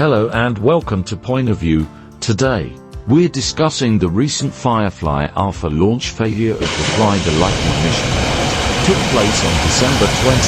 Hello and welcome to Point of View. Today, we're discussing the recent Firefly Alpha launch failure of the Fly the Lightning mission. It took place on December 22,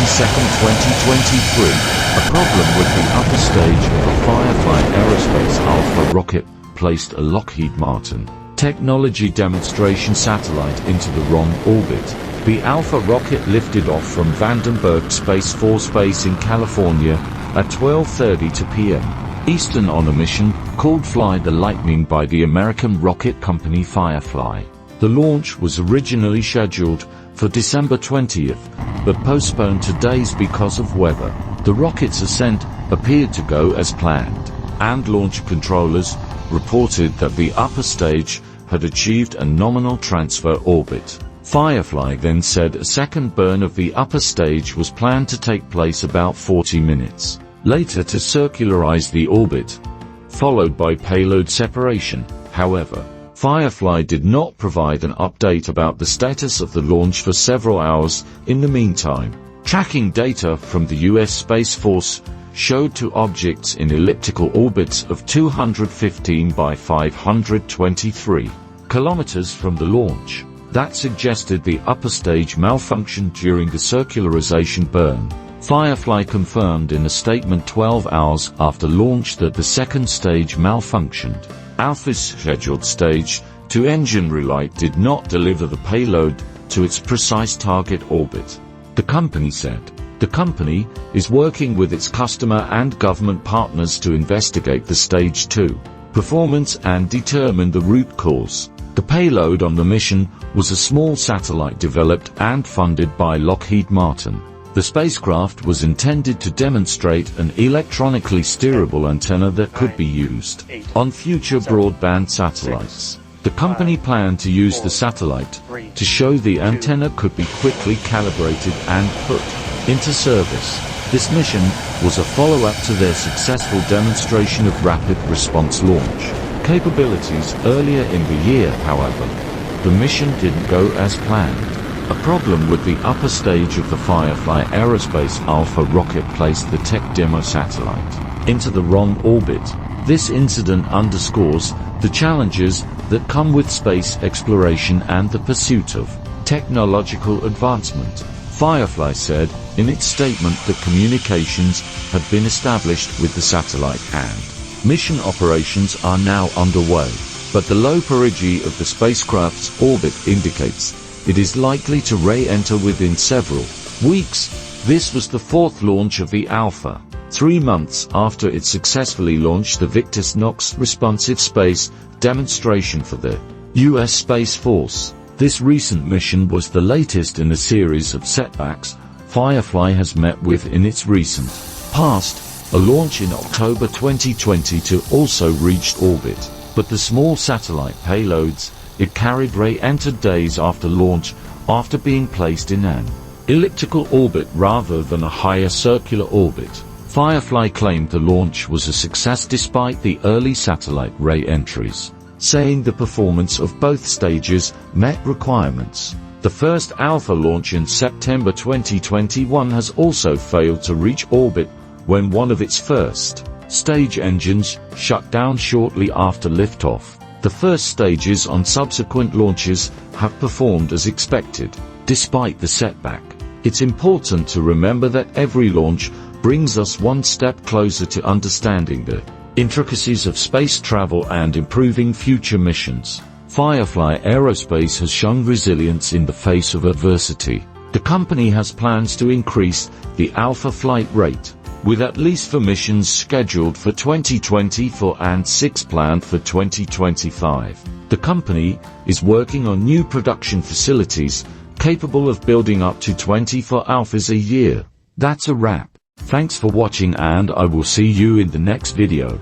2023. A problem with the upper stage of the Firefly Aerospace Alpha rocket placed a Lockheed Martin technology demonstration satellite into the wrong orbit. The Alpha rocket lifted off from Vandenberg Space Force Base in California at 12:30 p.m. Eastern on a mission called Fly the Lightning by the American rocket company Firefly. The launch was originally scheduled for December 20th, but postponed to days because of weather. The rocket's ascent appeared to go as planned, and launch controllers reported that the upper stage had achieved a nominal transfer orbit. Firefly then said a second burn of the upper stage was planned to take place about 40 minutes later to circularize the orbit, followed by payload separation. However, Firefly did not provide an update about the status of the launch for several hours. In the meantime, tracking data from the U.S. Space Force showed two objects in elliptical orbits of 215 by 523 kilometers from the launch that suggested the upper stage malfunctioned during the circularization burn. Firefly confirmed in a statement 12 hours after launch that the second stage malfunctioned. Alpha's scheduled stage to engineering light did not deliver the payload to its precise target orbit. The company said, the company is working with its customer and government partners to investigate the Stage 2 performance and determine the root cause. The payload on the mission was a small satellite developed and funded by Lockheed Martin. The spacecraft was intended to demonstrate an electronically steerable antenna that could be used on future broadband satellites. The company planned to use the satellite to show the antenna could be quickly calibrated and put into service. This mission was a follow-up to their successful demonstration of rapid response launch capabilities earlier in the year. However, the mission didn't go as planned. A problem with the upper stage of the Firefly Aerospace Alpha rocket placed the tech demo satellite into the wrong orbit. This incident underscores the challenges that come with space exploration and the pursuit of technological advancement. Firefly said in its statement that communications have been established with the satellite and mission operations are now underway, but the low perigee of the spacecraft's orbit indicates it is likely to re-enter within several weeks. This was the fourth launch of the Alpha, 3 months after it successfully launched the Victus Nox responsive space demonstration for the U.S. Space Force. This recent mission was the latest in a series of setbacks Firefly has met with in its recent past. A launch in October 2022 also reached orbit, but the small satellite payloads it carried re-entered days after launch after being placed in an elliptical orbit rather than a higher circular orbit. Firefly claimed the launch was a success despite the early satellite re-entries, saying the performance of both stages met requirements. The first Alpha launch in September 2021 has also failed to reach orbit when one of its first stage engines shut down shortly after liftoff. The first stages on subsequent launches have performed as expected, despite the setback. It's important to remember that every launch brings us one step closer to understanding the intricacies of space travel and improving future missions. Firefly Aerospace has shown resilience in the face of adversity. The company has plans to increase the Alpha flight rate, with at least 4 missions scheduled for 2024 and 6 planned for 2025. The company is working on new production facilities capable of building up to 24 Alphas a year. That's a wrap. Thanks for watching and I will see you in the next video.